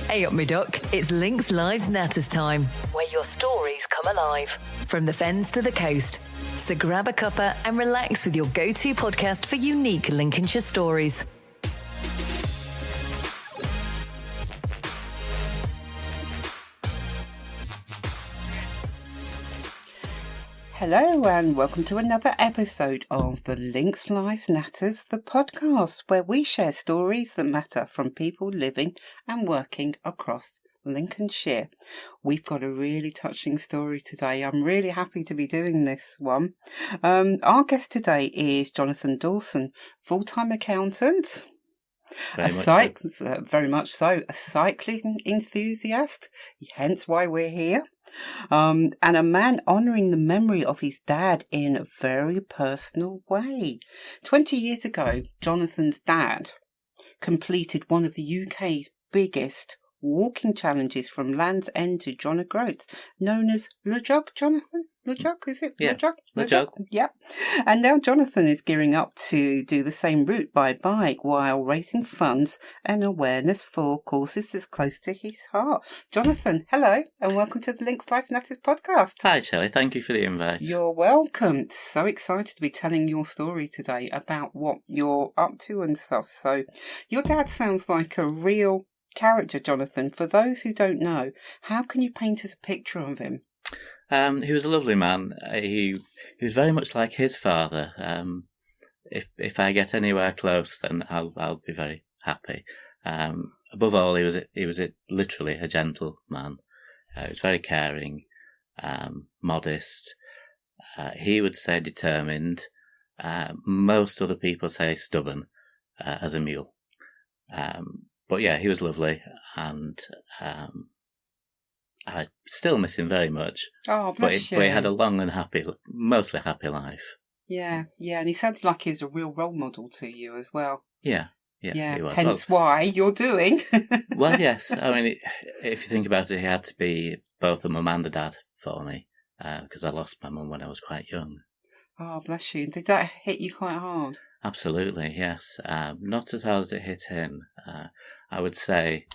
Hey up me duck, it's Links Live's Natters time, where your stories come alive. From the fens to the coast. So grab a cuppa and relax with your go-to podcast for unique Lincolnshire stories. Hello and welcome to another episode of the Links Live's Natters, the podcast where we share stories that matter from people living and working across Lincolnshire. We've got a really touching story today. I'm really happy to be doing this one. Our guest today is Jonathan Dawson, full-time accountant. Very much so. A cycling enthusiast, hence why we're here. And a man honouring the memory of his dad in a very personal way. 20 years ago, Jonathan's dad completed one of the UK's biggest walking challenges from Land's End to John O'Groats, known as Le Jog, Jonathan? Le Jog, is it? Yeah, Le Jog. Yep. And now Jonathan is gearing up to do the same route by bike while raising funds and awareness for causes that's close to his heart. Jonathan, hello, and welcome to the Links Live Natters podcast. Hi, Shelley. Thank you for the invite. You're welcome. So excited to be telling your story today about what you're up to and stuff. So your dad sounds like a real character, Jonathan. For those who don't know, how can you paint us a picture of him? He was a lovely man. He was very much like his father. If I get anywhere close, then I'll be very happy. Above all, he was literally a gentle man. He was very caring, modest. He would say determined. Most other people say stubborn, as a mule. But yeah, he was lovely, and I still miss him very much. Oh, bless you. But he had a long and mostly happy life. Yeah, and he sounded like he was a real role model to you as well. Yeah, he was. Hence why you're doing. Well, yes. I mean, if you think about it, he had to be both a mum and a dad for me, because I lost my mum when I was quite young. Oh, bless you. Did that hit you quite hard? Absolutely, yes. Not as hard as it hit him. I would say,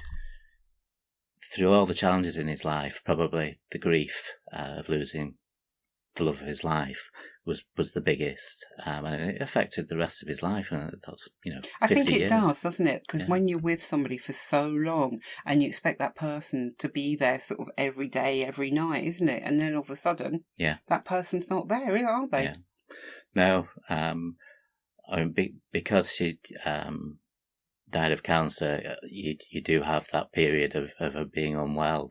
through all the challenges in his life, probably the grief of losing the love of his life was the biggest, and it affected the rest of his life. And that's 50 I think it years. does, doesn't it? Because when you're with somebody for so long and you expect that person to be there sort of every day, every night, isn't it? And then all of a sudden, that person's not there, are they? Yeah. No, I mean, because she died of cancer, you do have that period of her being unwell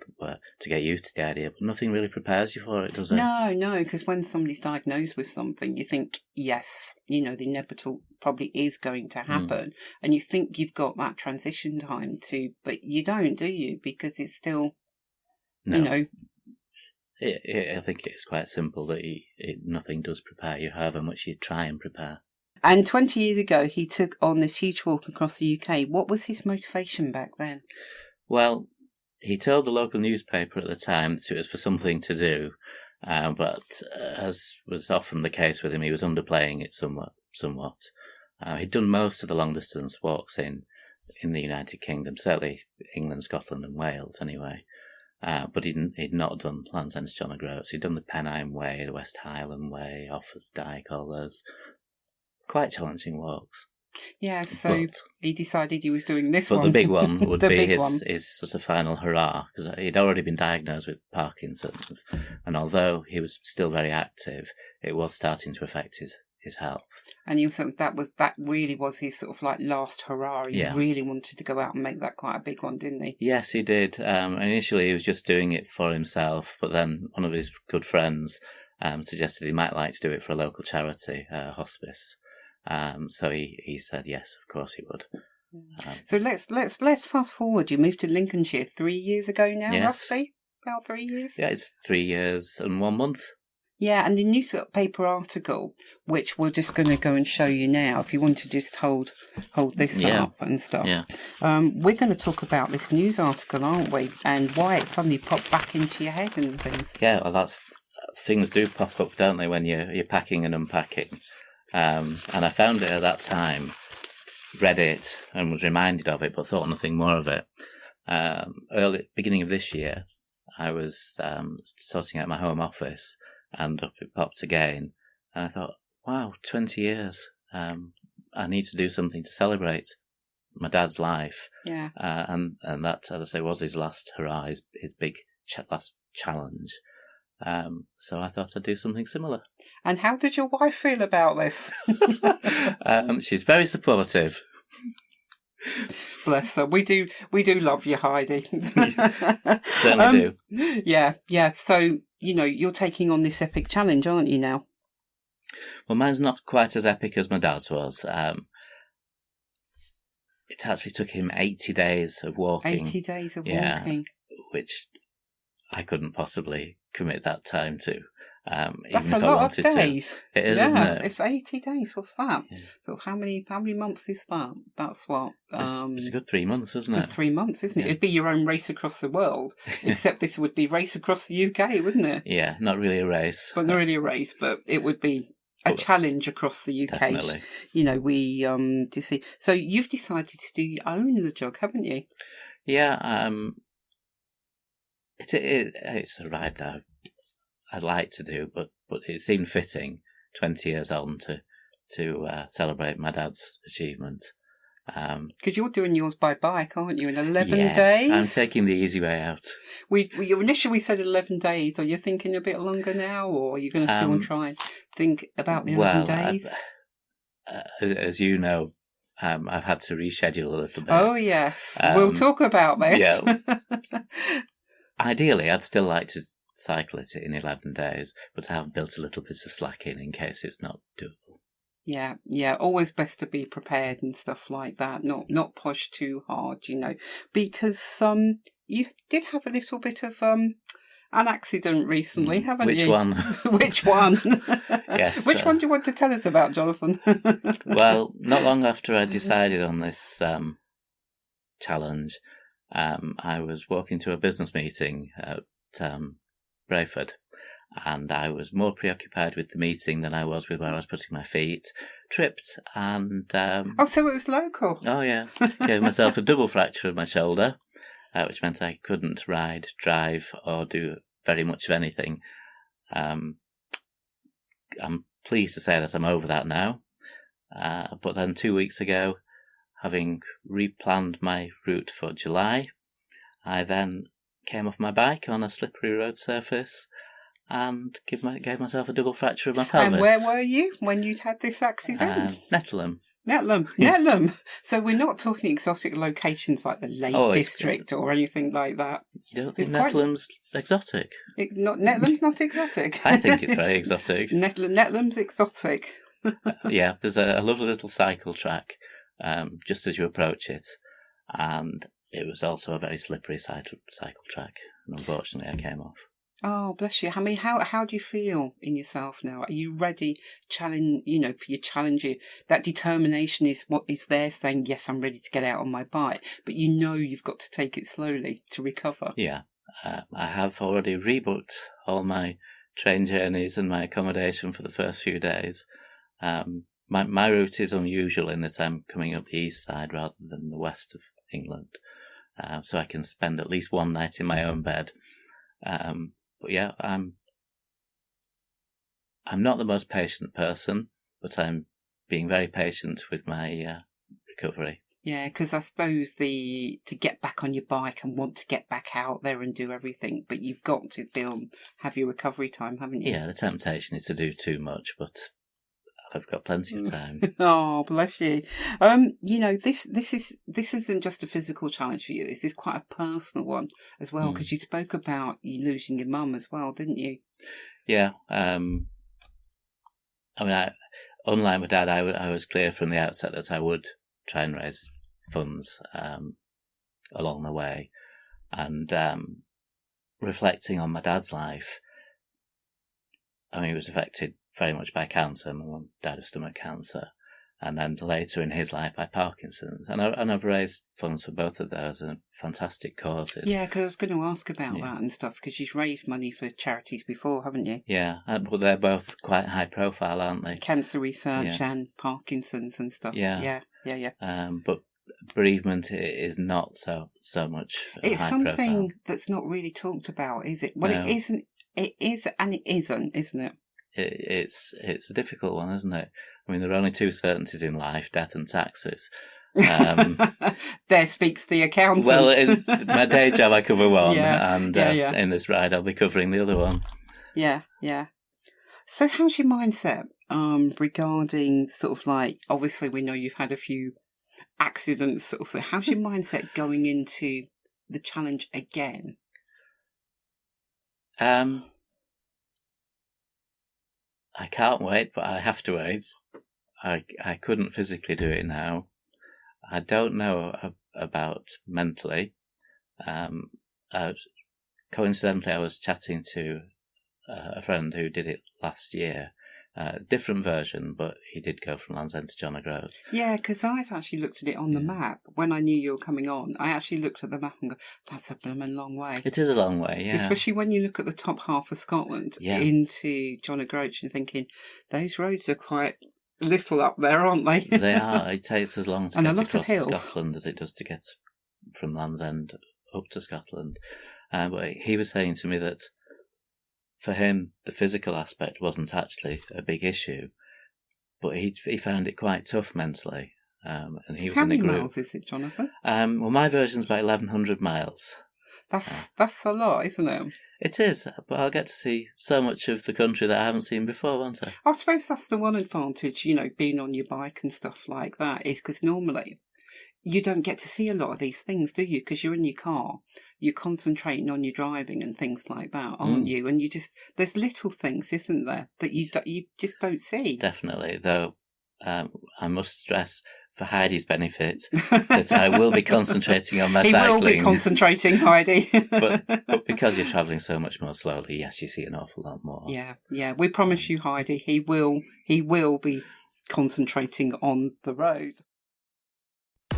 to get used to the idea, but nothing really prepares you for it, does it? No, because when somebody's diagnosed with something, you think, yes, the inevitable probably is going to happen, and you think you've got that transition time but you don't, do you? Because it's still, I think it's quite simple that nothing does prepare you, however much you try and prepare. And 20 years ago, he took on this huge walk across the UK. What was his motivation back then? Well, he told the local newspaper at the time that it was for something to do, but as was often the case with him, he was underplaying it somewhat. He'd done most of the long-distance walks in the United Kingdom, certainly England, Scotland and Wales anyway. But he'd not done Land's End to John O'Groats. He'd done the Pennine Way, the West Highland Way, Offers Dyke, all those quite challenging walks. Yeah, so he decided he was doing this one. But the big one would be his sort of final hurrah, because he'd already been diagnosed with Parkinson's, and although he was still very active, it was starting to affect his health. And you thought that really was his sort of like last hurrah. He really wanted to go out and make that quite a big one, didn't he? Yes, he did. Initially, he was just doing it for himself, but then one of his good friends suggested he might like to do it for a local charity, hospice. So he said yes, of course he would. So let's fast forward. You moved to Lincolnshire 3 years ago now, roughly? About 3 years? Yeah, it's 3 years and 1 month. Yeah, and the newspaper article, which we're just going to go and show you now, if you want to just hold this up and stuff. Yeah. We're going to talk about this news article, aren't we? And why it suddenly popped back into your head and things. Yeah, well, things do pop up, don't they, when you're packing and unpacking. And I found it at that time, read it and was reminded of it, but thought nothing more of it. beginning of this year, I was sorting out my home office, and up it popped again. And I thought, wow, 20 years. I need to do something to celebrate my dad's life. Yeah. And that, as I say, was his last hurrah, his big last challenge. So I thought I'd do something similar. And how did your wife feel about this? She's very supportive. Bless her. We do love you, Heidi. Certainly do. Yeah. So, you're taking on this epic challenge, aren't you now? Well, mine's not quite as epic as my dad's was. It actually took him 80 days of walking. 80 days of walking. Which I couldn't possibly commit that time to. That's a lot of days. It is, isn't it? It's 80 days. What's that? Yeah. So how many months is that? That's what. It's a good 3 months, isn't it? 3 months, isn't it? It'd be your own race across the world, except this would be race across the UK, wouldn't it? Yeah, not really a race. But not really a race, but it would be a challenge across the UK. Definitely. We do see. So you've decided to own the jog, haven't you? Yeah. It's a ride that I'd like to do, but it seemed fitting 20 years on to celebrate my dad's achievement. Because you're doing yours by bike, aren't you? In 11 yes, days? I'm taking the easy way out. We initially said 11 days. Are you thinking a bit longer now, or are you going to still try and think about the 11 days? As you know, I've had to reschedule a little bit. Oh, yes. We'll talk about this. Yeah. Ideally, I'd still like to cycle it in 11 days, but I have built a little bit of slack in case it's not doable. Yeah. Always best to be prepared and stuff like that. Not push too hard, because you did have a little bit of an accident recently, haven't Which you? one? Which one? Yes. Which one do you want to tell us about, Jonathan? Well, not long after I decided on this challenge, I was walking to a business meeting at Brayford, and I was more preoccupied with the meeting than I was with where I was putting my feet. Tripped and... so it was local? Oh, yeah. Gave myself a double fracture of my shoulder, which meant I couldn't ride, drive, or do very much of anything. I'm pleased to say that I'm over that now. But then 2 weeks ago, having replanned my route for July, I then came off my bike on a slippery road surface and gave myself a double fracture of my pelvis. And where were you when you'd had this accident? Netleham. Netleham. So we're not talking exotic locations like the Lake District or anything like that. You don't think Netleham's exotic? Netleham's not exotic. I think it's very exotic. Netleham's exotic. Yeah, there's a lovely little cycle track just as you approach it, and it was also a very slippery cycle track, and unfortunately I came off. Oh, bless you. I mean, how do you feel in yourself now? Are you ready for your challenge? That determination is what is there saying, yes, I'm ready to get out on my bike, but you've got to take it slowly to recover. Yeah, I have already rebooked all my train journeys and my accommodation for the first few days. My route is unusual in that I'm coming up the east side rather than the west of England, so I can spend at least one night in my own bed. But yeah, I'm not the most patient person, but I'm being very patient with my recovery. Yeah, because I suppose to get back on your bike and want to get back out there and do everything, but you've got to have your recovery time, haven't you? Yeah, the temptation is to do too much, but I've got plenty of time. Oh, bless you. This isn't just a physical challenge for you. This is quite a personal one as well, because you spoke about you losing your mum as well, didn't you? Yeah. Unlike my dad, I was clear from the outset that I would try and raise funds along the way. And reflecting on my dad's life, he was affected very much by cancer. My mum died of stomach cancer, and then later in his life by Parkinson's. And I've raised funds for both of those and fantastic causes. Yeah, because I was going to ask about that and stuff, because you've raised money for charities before, haven't you? Yeah, but they're both quite high profile, aren't they? Cancer research and Parkinson's and stuff. Yeah. Yeah. But bereavement is not so much It's high something profile. that's not really talked about, is it? Well, No. it isn't. It is and it isn't it? It's a difficult one, isn't it? I mean, there are only two certainties in life: death and taxes. There speaks the accountant. Well, in my day job, I cover one, Yeah, and yeah. in this ride, I'll be covering the other one. Yeah. So, how's your mindset regarding sort of like? Obviously, we know you've had a few accidents. Sort of. So how's your mindset going into the challenge again? I can't wait, but I have to wait. I couldn't physically do it now. I don't know about mentally. Coincidentally, I was chatting to a friend who did it last year. Different version, but he did go from Land's End to John O'Groats. Yeah, because I've actually looked at it on the map. When I knew you were coming on, I actually looked at the map and go, that's a blooming long way. It is a long way, yeah. Especially when you look at the top half of Scotland into John O'Groats and thinking, those roads are quite little up there, aren't they? They are. It takes as long to and get a lot across of hills. Scotland as it does to get from Land's End up to Scotland. But he was saying to me that for him, the physical aspect wasn't actually a big issue, but he found it quite tough mentally. And he was How in a many group. miles is it, Jonathan? Well, my version's about 1,100 miles. That's a lot, isn't it? It is, but I'll get to see so much of the country that I haven't seen before, won't I? I suppose that's the one advantage, being on your bike and stuff like that, is because normally you don't get to see a lot of these things, do you? Because you're in your car, you're concentrating on your driving and things like that, aren't you? And there's little things, isn't there, that you just don't see. Definitely, though. I must stress, for Heidi's benefit, that I will be concentrating on my cycling. He will be concentrating, Heidi. but because you're travelling so much more slowly, yes, you see an awful lot more. Yeah. We promise you, Heidi, he will be concentrating on the road.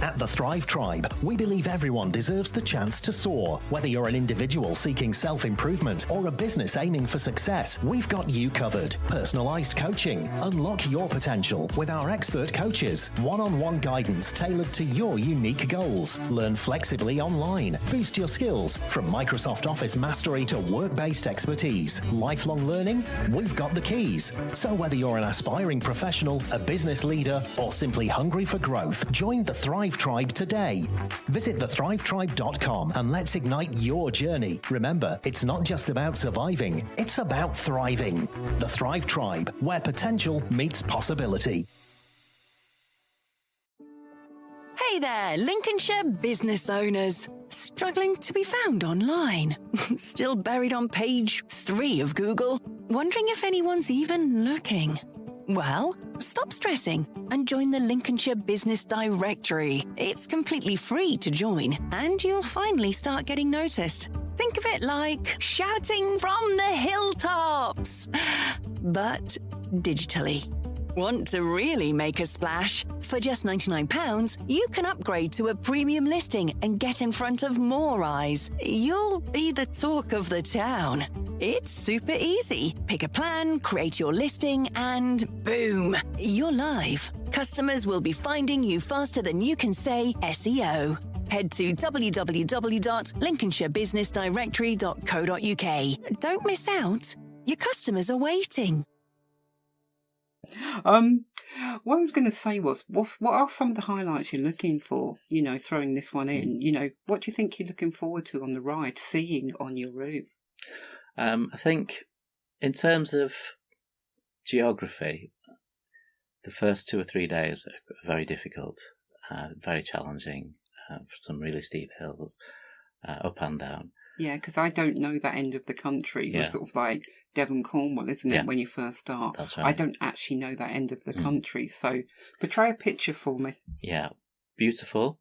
At the Thrive Tribe, we believe everyone deserves the chance to soar. Whether you're an individual seeking self-improvement or a business aiming for success, we've got you covered. Personalised coaching. Unlock your potential with our expert coaches. One-on-one guidance tailored to your unique goals. Learn flexibly online. Boost your skills from Microsoft Office mastery to work-based expertise. Lifelong learning? We've got the keys. So whether you're an aspiring professional, a business leader, or simply hungry for growth, join the Thrive Tribe today. Visit thethrivetribe.com and let's ignite your journey. Remember, it's not just about surviving, it's about thriving. The Thrive Tribe, where potential meets possibility. Hey there, Lincolnshire business owners. Struggling to be found online? Still buried on page 3 of Google? Wondering if anyone's even looking? Well, stop stressing and join the Lincolnshire Business Directory. It's completely free to join, and you'll finally start getting noticed. Think of it like shouting from the hilltops, but digitally. Want to really make a splash? For just £99, you can upgrade to a premium listing and get in front of more eyes. You'll be the talk of the town. It's super easy. Pick a plan, create your listing, and boom, you're live. Customers will be finding you faster than you can say SEO. Head to www.lincolnshirebusinessdirectory.co.uk. Don't miss out. Your customers are waiting. What I was going to say was, what are some of the highlights you're looking for, throwing this one in? What do you think you're looking forward to on the ride, seeing on your route? I think in terms of geography, the first 2 or 3 days are very difficult, very challenging, for some really steep hills, up and down. Yeah, because I don't know that end of the country. We're sort of like Devon, Cornwall, isn't it, when you first start? That's right. I don't actually know that end of the country. So portray a picture for me. Yeah, beautiful.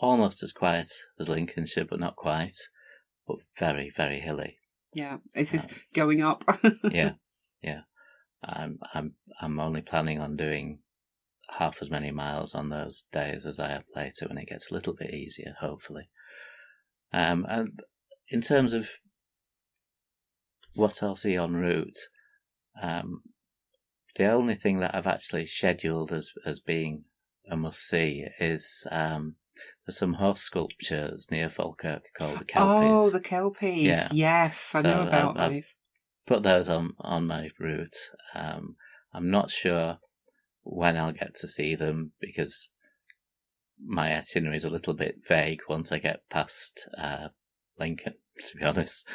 Almost as quiet as Lincolnshire, but not quite. But very, very hilly. Yeah. Is this going up? Yeah. I'm only planning on doing half as many miles on those days as I have later when it gets a little bit easier, hopefully. And in terms of what I'll see en route, the only thing that I've actually scheduled as being a must-see is there's some horse sculptures near Falkirk called the Kelpies. Oh, the Kelpies. Yeah. Yes, I know about I've those. put those on my route. I'm not sure when I'll get to see them because my itinerary is a little bit vague once I get past Lincoln, to be honest.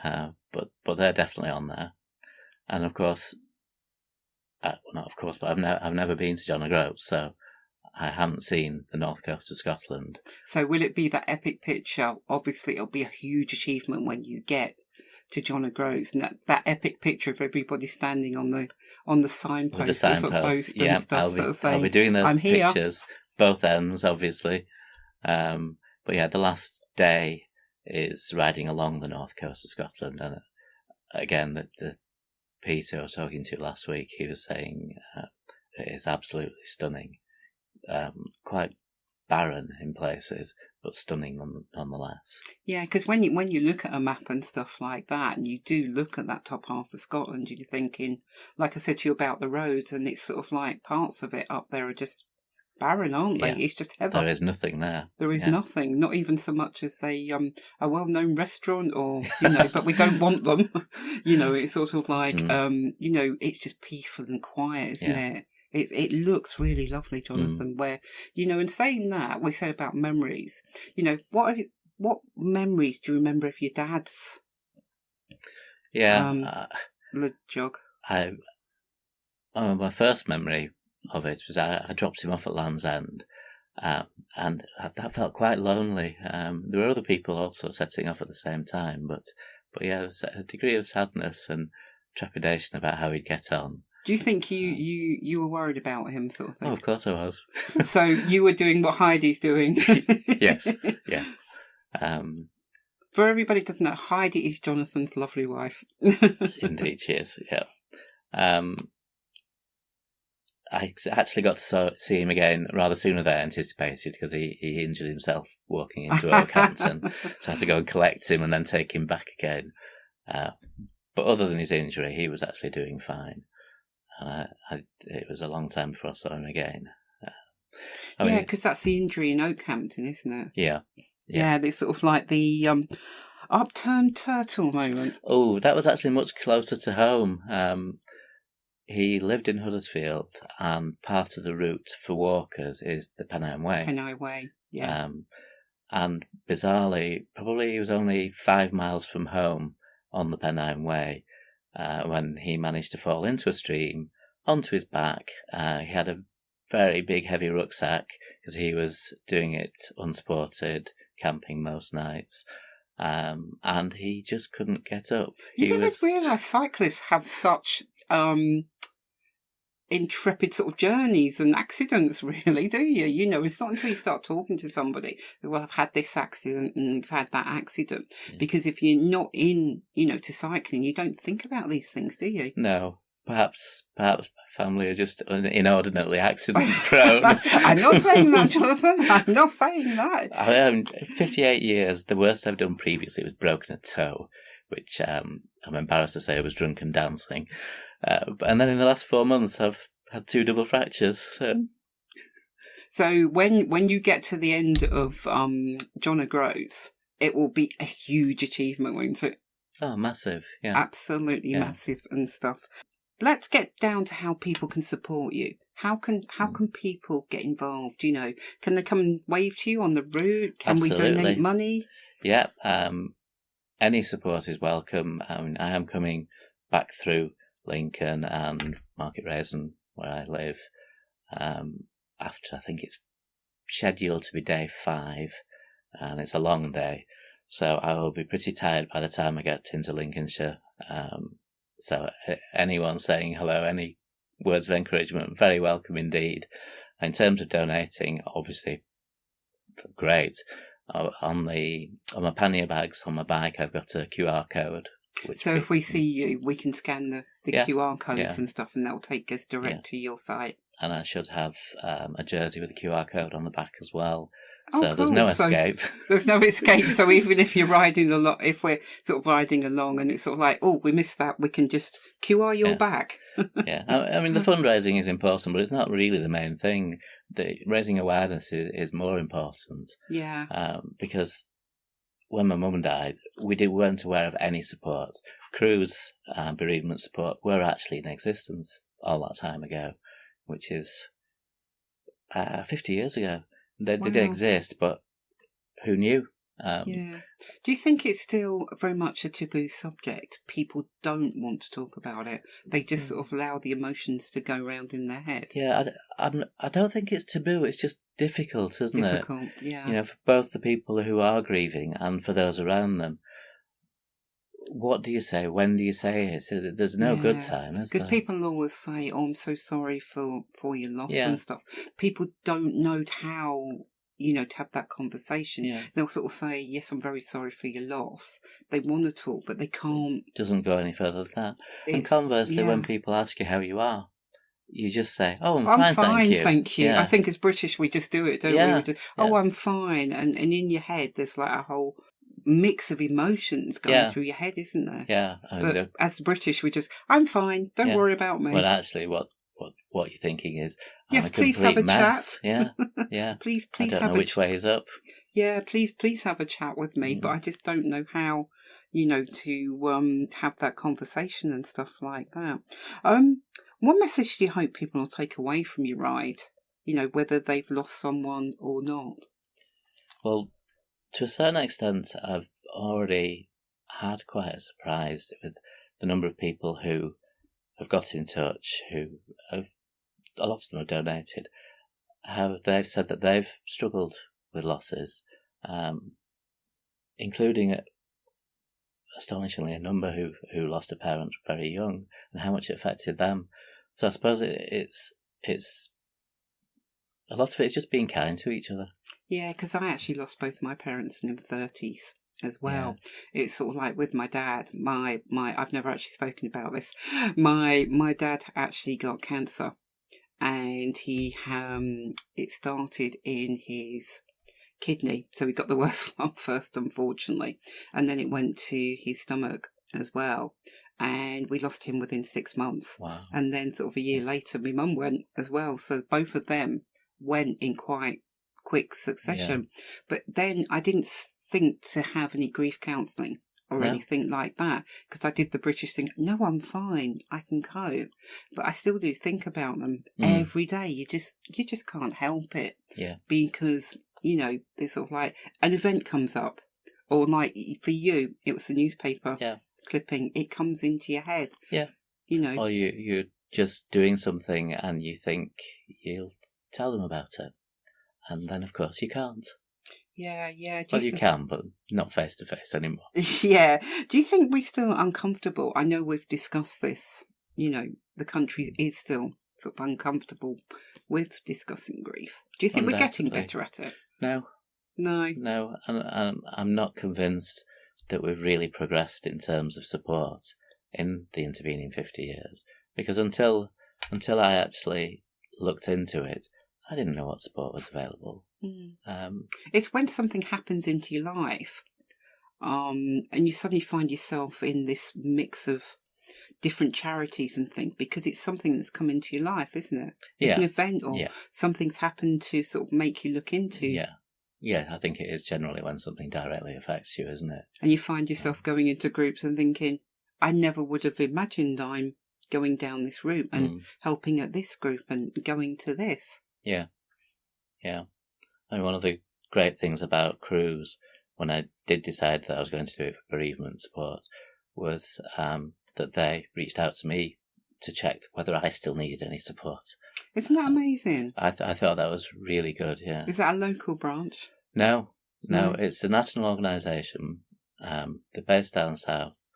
But they're definitely on there. And of course, not of course, but I've never been to John O'Groats, so I haven't seen the north coast of Scotland. So will it be that epic picture? Obviously, it'll be a huge achievement when you get to John O'Groats, and that epic picture of everybody standing on the signpost, With the signpost, sort of post yeah, and stuff. I'll be doing those I'm here. pictures, both ends, obviously. But yeah, the last day is riding along the north coast of Scotland, and again, the Peter I was talking to last week, he was saying it is absolutely stunning. Quite barren in places, but stunning nonetheless. Yeah, because when you look at a map and stuff like that, and you do look at that top half of Scotland, you're thinking, like I said to you about the roads, and it's sort of like parts of it up there are just barren, aren't they? Yeah. It's just heather. There is nothing there. There is nothing, not even so much as a well-known restaurant, or but we don't want them. It's sort of like it's just peaceful and quiet, isn't it? It looks really lovely, Jonathan. Where and saying that, we say about memories. What memories do you remember of your dad's? Yeah, the jog. My first memory of it was I dropped him off at Land's End, and that felt quite lonely. There were other people also setting off at the same time, but yeah, there was a degree of sadness and trepidation about how he'd get on. Do you think you were worried about him, sort of thing? Oh, of course I was. So you were doing what Heidi's doing? Yes, yeah. For everybody who doesn't know, Heidi is Jonathan's lovely wife. Indeed, she is, yeah. I actually got to see him again rather sooner than I anticipated because he injured himself walking into Oakhampton. So I had to go and collect him and then take him back again. But other than his injury, he was actually doing fine. And it was a long time before I saw him again. Because that's the injury in Oakhampton, isn't it? Yeah. Yeah, it's sort of like the upturned turtle moment. Oh, that was actually much closer to home. He lived in Huddersfield, and part of the route for walkers is the Pennine Way. Pennine Way, yeah. And bizarrely, probably he was only 5 miles from home on the Pennine Way when he managed to fall into a stream, onto his back. He had a very big, heavy rucksack because he was doing it unsupported, camping most nights. And he just couldn't get up. You never realise cyclists have such intrepid sort of journeys and accidents, really, do you? It's not until you start talking to somebody that, well, I've had this accident and you've had that accident. Yeah. Because if you're not in, to cycling, you don't think about these things, do you? No. Perhaps my family are just inordinately accident prone. I'm not saying that, Jonathan. I'm not saying that. 58 years, the worst I've done previously was broken a toe, which I'm embarrassed to say I was drunk and dancing. And then in the last 4 months, I've had 2 double fractures. So when you get to the end of John O'Groats, it will be a huge achievement, won't it? Oh, massive, yeah. Absolutely massive and stuff. Let's get down to how people can support you. How can people get involved? Can they come and wave to you on the route? Can Absolutely. We donate money? Yeah, any support is welcome. I am coming back through Lincoln and Market Raisin, where I live, after I think it's scheduled to be day 5, and it's a long day, so I will be pretty tired by the time I get into Lincolnshire. So anyone saying hello, any words of encouragement, very welcome indeed. In terms of donating, obviously, great. On my pannier bags on my bike, I've got a QR code. So if we see you, we can scan the QR codes and stuff, and that'll take us direct to your site. And I should have a jersey with a QR code on the back as well. So cool. There's no escape. There's no escape. So even if you're riding if we're sort of riding along and it's sort of like, oh, we missed that, we can just QR your back. Yeah. I mean, the fundraising is important, but it's not really the main thing. the raising awareness is more important. Yeah. Because when my mum died, we weren't aware of any support. Crew's bereavement support were actually in existence all that time ago, which is 50 years ago. They did Wow. exist, but who knew? Yeah. Do you think it's still very much a taboo subject? People don't want to talk about it. They just sort of allow the emotions to go round in their head. Yeah, I don't think it's taboo. It's just difficult, isn't it? Difficult, yeah. For both the people who are grieving and for those around them. What do you say? When do you say it? There's no good time, is there? Because people always say, "Oh, I'm so sorry for your loss Yeah. and stuff." People don't know how, to have that conversation. Yeah. They'll sort of say, "Yes, I'm very sorry for your loss." They want to talk, but they can't. Doesn't go any further than that. And It's- conversely, when yeah. people ask you how you are, you just say, "Oh, I'm I'm fine, fine, thank you. Yeah. I think as British, we just do it, don't Yeah, we? We just, oh, yeah. I'm fine. And in your head, there's like a whole mix of emotions going Yeah. through your head, isn't there? Yeah. But as British, we just, I'm fine. Don't Yeah. worry about me. Well, actually, what you're thinking is, Yes, I'm a please have complete a chat. mess. Yeah, yeah. please I don't have know which way is up. Yeah, please have a chat with me. But I just don't know how, to have that conversation and stuff like that. What message do you hope people will take away from your ride? Whether they've lost someone or not. Well, to a certain extent, I've already had quite a surprise with the number of people who have got in touch, who have, a lot of them have donated, how they've said that they've struggled with losses, including astonishingly a number who lost a parent very young, and how much it affected them. So I suppose it's a lot of it is just being kind to each other. Yeah, because I actually lost both my parents in their 30s as well. Yeah. It's sort of like with my dad. My I've never actually spoken about this. My dad actually got cancer, and it started in his kidney, so he got the worst one first, unfortunately, and then it went to his stomach as well, and we lost him within 6 months. Wow. And then sort of a year later my mum went as well, so both of them went in quite quick succession. Yeah. But then I didn't think to have any grief counselling or anything like that, because I did the British thing. No, I'm fine, I can cope. But I still do think about them every day. You just can't help it. Yeah. Because there's sort of like an event comes up, or like for you, it was the newspaper clipping. It comes into your head. Yeah. Or you're just doing something and you think you'll tell them about it, and then of course you can't. Yeah. Well, you can, but not face to face anymore. Yeah. Do you think we're still uncomfortable? I know we've discussed this. The country is still sort of uncomfortable with discussing grief. Do you think we're getting better at it? No, and I'm not convinced that we've really progressed in terms of support in the intervening 50 years. Because until I actually looked into it, I didn't know what support was available. It's when something happens into your life, and you suddenly find yourself in this mix of different charities and things, because it's something that's come into your life, isn't it? It's an event, or something's happened to sort of make you look into. Yeah, I think it is generally when something directly affects you, isn't it? And you find yourself going into groups and thinking, I never would have imagined I'm going down this route and helping at this group and going to this. Yeah. I mean, one of the great things about Cruise, when I did decide that I was going to do it for bereavement support, was that they reached out to me to check whether I still needed any support. Isn't that amazing? I thought that was really good, yeah. Is that a local branch? No, it's a national organisation. They're based down south,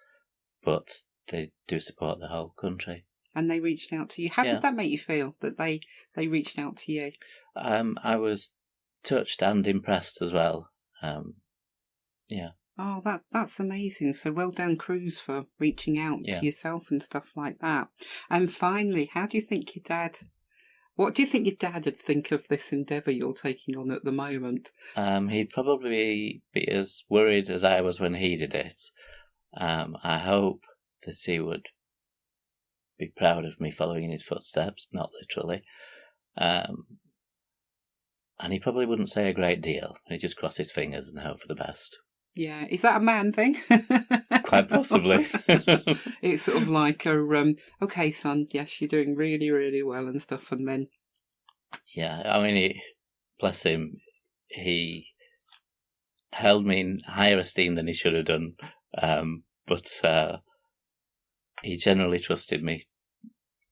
but they do support the whole country. And they reached out to you. How did that make you feel, that they reached out to you? I was touched and impressed as well. Oh, that's amazing. So well done, Cruise, for reaching out to yourself and stuff like that. And finally, what do you think your dad would think of this endeavour you're taking on at the moment? He'd probably be as worried as I was when he did it. I hope that he would be proud of me following in his footsteps, not literally. And he probably wouldn't say a great deal. He'd just cross his fingers and hope for the best. Yeah, is that a man thing? Quite possibly. It's sort of like okay, son, yes, you're doing really, really well and stuff, and then... Yeah, I mean, bless him, he held me in higher esteem than he should have done, but he generally trusted me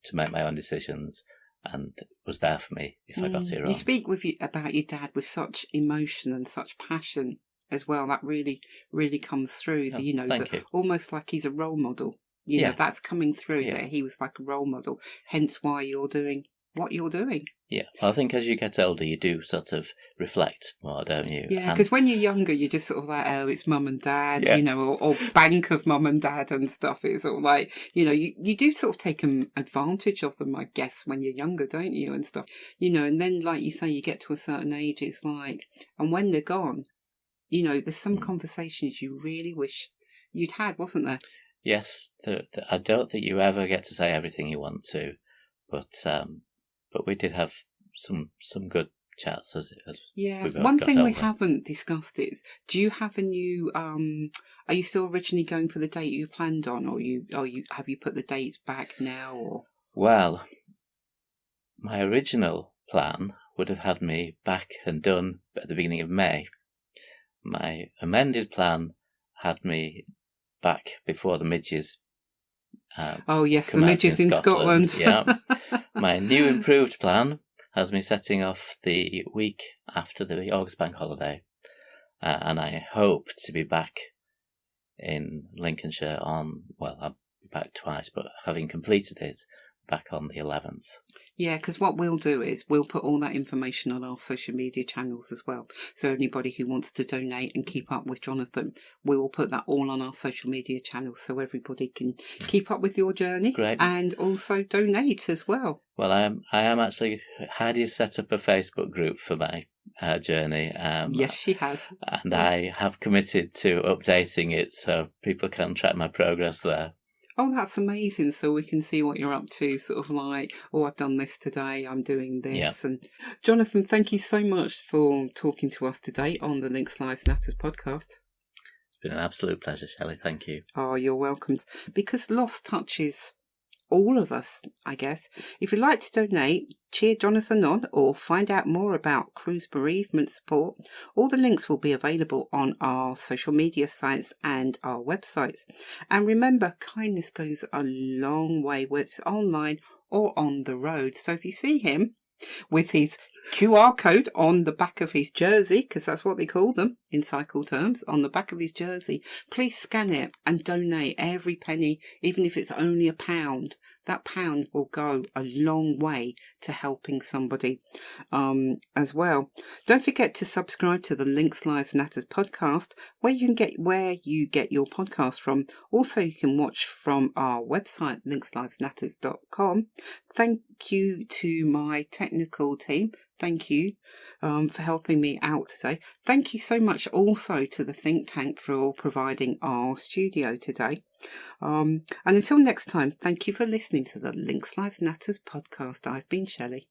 to make my own decisions and was there for me if I got it wrong. You speak about your dad with such emotion and such passion as well. That really, really comes through. Oh, thank you. Almost like he's a role model. You know, that's coming through there. He was like a role model, hence why you're doing what you're doing. Yeah, well, I think as you get older, you do sort of reflect more, don't you? Yeah, because when you're younger, you're just sort of like, oh, it's mum and dad, Yeah. you know, or bank of mum and dad and stuff. It's sort of like, you know, you do sort of take advantage of them, I guess, when you're younger, don't you, and stuff. You know, and then, like you say, you get to a certain age, it's like, and when they're gone, you know, there's some conversations you really wish you'd had, wasn't there? Yes, I don't think you ever get to say everything you want to, but we did have some good chats as yeah. we both One got thing we older. haven't discussed is, do you have a new? Are you still originally going for the date you planned on, or have you put the dates back now? Or Well, my original plan would have had me back and done at the beginning of May. My amended plan had me back before the midges. oh yes, the come out midges in Scotland. Yeah. My new improved plan has me setting off the week after the August bank holiday, and I hope to be back in Lincolnshire on, well, I'll be back twice, but having completed it, back on the 11th. Yeah, because what we'll do is we'll put all that information on our social media channels as well. So anybody who wants to donate and keep up with Jonathan, we will put that all on our social media channels so everybody can keep up with your journey. Great. And also donate as well. Well, I am actually, Heidi's set up a Facebook group for my journey. Yes, she has. And I have committed to updating it so people can track my progress there. Oh, that's amazing. So we can see what you're up to, sort of like, oh, I've done this today, I'm doing this. Yeah. And Jonathan, thank you so much for talking to us today on the Links Lives Matters podcast. It's been an absolute pleasure, Shelley. Thank you. Oh, you're welcome. Because loss touches all of us, I guess. If you'd like to donate, cheer Jonathan on, or find out more about Cruise bereavement support, all the links will be available on our social media sites and our websites. And remember, kindness goes a long way, whether it's online or on the road. So if you see him with his QR code on the back of his jersey, because that's what they call them in cycle terms, on the back of his jersey, please scan it and donate every penny, even if it's only £1. That £1 will go a long way to helping somebody as well. Don't forget to subscribe to the Links Lives Matters podcast, where you get your podcast from. Also, you can watch from our website, linkslivesmatters.com. Thank you to my technical team. Thank you for helping me out today. Thank you so much also to the think tank for providing our studio today. And until next time, thank you for listening to the Links Lives Matters podcast. I've been Shelley.